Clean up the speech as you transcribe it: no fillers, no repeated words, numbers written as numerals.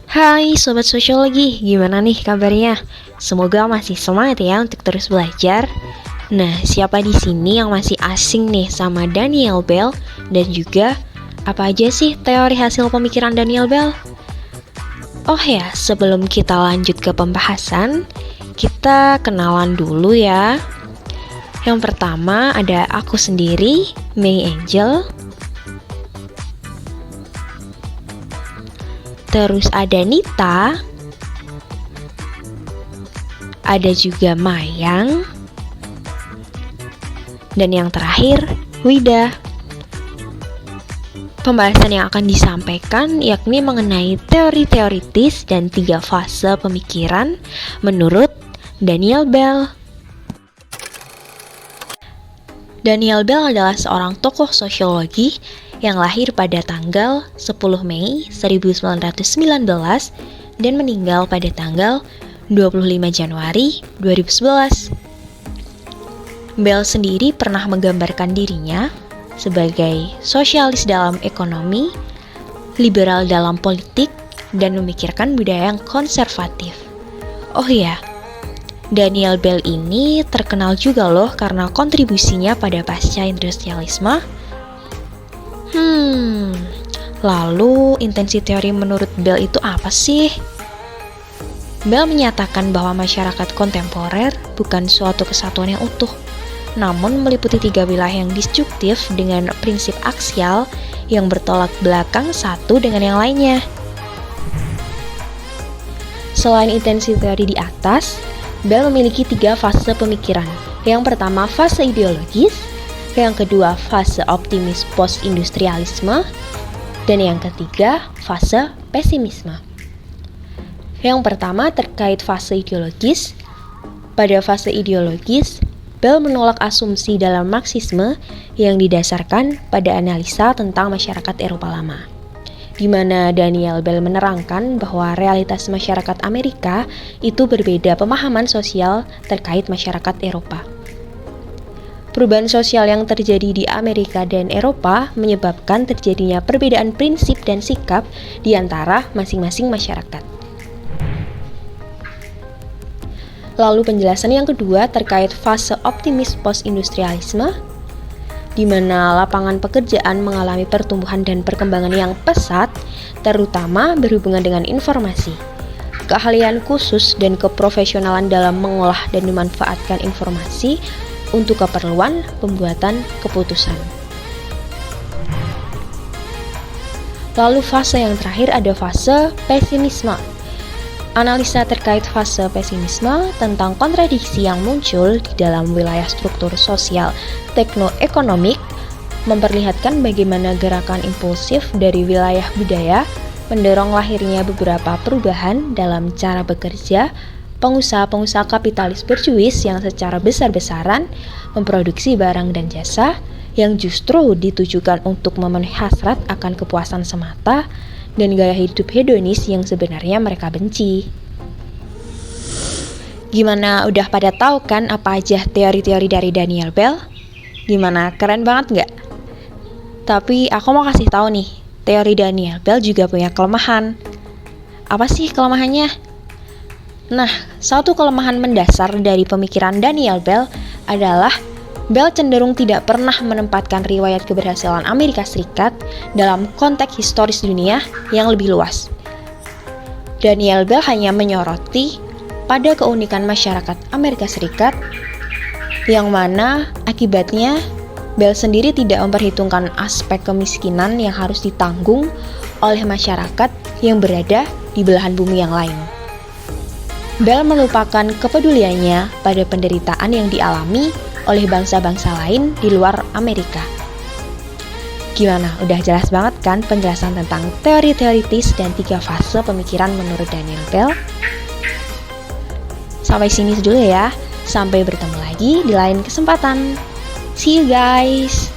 Hai Sobat Sosiologi, gimana nih kabarnya? Semoga masih semangat ya untuk terus belajar. Nah, siapa di sini yang masih asing nih sama Daniel Bell? Dan juga, apa aja sih teori hasil pemikiran Daniel Bell? Oh ya, sebelum kita lanjut ke pembahasan, kita kenalan dulu ya. Yang pertama ada aku sendiri, May Angel. Terus ada Nita, ada juga Mayang, dan yang terakhir Wida. Pembahasan yang akan disampaikan yakni mengenai teori teoritis dan 3 fase pemikiran menurut Daniel Bell. Daniel Bell adalah seorang tokoh sosiologi yang lahir pada tanggal 10 Mei 1919 dan meninggal pada tanggal 25 Januari 2011. Bell sendiri pernah menggambarkan dirinya sebagai sosialis dalam ekonomi, liberal dalam politik, dan memikirkan budaya yang konservatif. Oh iya, Daniel Bell ini terkenal juga loh karena kontribusinya pada pasca industrialisme. Lalu intensi teori menurut Bell itu apa sih? Bell menyatakan bahwa masyarakat kontemporer bukan suatu kesatuan yang utuh, namun meliputi 3 wilayah yang disjuktif dengan prinsip aksial yang bertolak belakang satu dengan yang lainnya. Selain intensi teori di atas, Bell memiliki 3 fase pemikiran. Yang pertama fase ideologis, yang kedua fase optimis post-industrialisme, dan yang ketiga fase pesimisme. Yang pertama terkait fase ideologis. Pada fase ideologis, Bell menolak asumsi dalam Marxisme yang didasarkan pada analisa tentang masyarakat Eropa lama, di mana Daniel Bell menerangkan bahwa realitas masyarakat Amerika itu berbeda pemahaman sosial terkait masyarakat Eropa. Perubahan sosial yang terjadi di Amerika dan Eropa menyebabkan terjadinya perbedaan prinsip dan sikap di antara masing-masing masyarakat. Lalu penjelasan yang kedua terkait fase optimis post-industrialisme, di mana lapangan pekerjaan mengalami pertumbuhan dan perkembangan yang pesat, terutama berhubungan dengan informasi, keahlian khusus dan keprofesionalan dalam mengolah dan memanfaatkan informasi untuk keperluan pembuatan keputusan. Lalu fase yang terakhir ada fase pesimisme. Analisa terkait fase pesimisme tentang kontradiksi yang muncul di dalam wilayah struktur sosial teknoekonomik memperlihatkan bagaimana gerakan impulsif dari wilayah budaya mendorong lahirnya beberapa perubahan dalam cara bekerja pengusaha-pengusaha kapitalis berjuis yang secara besar-besaran memproduksi barang dan jasa yang justru ditujukan untuk memenuhi hasrat akan kepuasan semata dan gaya hidup hedonis yang sebenarnya mereka benci. Gimana, udah pada tahu kan apa aja teori-teori dari Daniel Bell? Gimana, keren banget nggak? Tapi aku mau kasih tahu nih, teori Daniel Bell juga punya kelemahan. Apa sih kelemahannya? Nah, satu kelemahan mendasar dari pemikiran Daniel Bell adalah Bell cenderung tidak pernah menempatkan riwayat keberhasilan Amerika Serikat dalam konteks historis dunia yang lebih luas. Daniel Bell hanya menyoroti pada keunikan masyarakat Amerika Serikat, yang mana akibatnya Bell sendiri tidak memperhitungkan aspek kemiskinan yang harus ditanggung oleh masyarakat yang berada di belahan bumi yang lain. Bell melupakan kepeduliannya pada penderitaan yang dialami oleh bangsa-bangsa lain di luar Amerika. Gimana, udah jelas banget kan penjelasan tentang teori teoritis dan 3 fase pemikiran menurut Daniel Bell? Sampai sini dulu ya, sampai bertemu lagi di lain kesempatan. See you guys!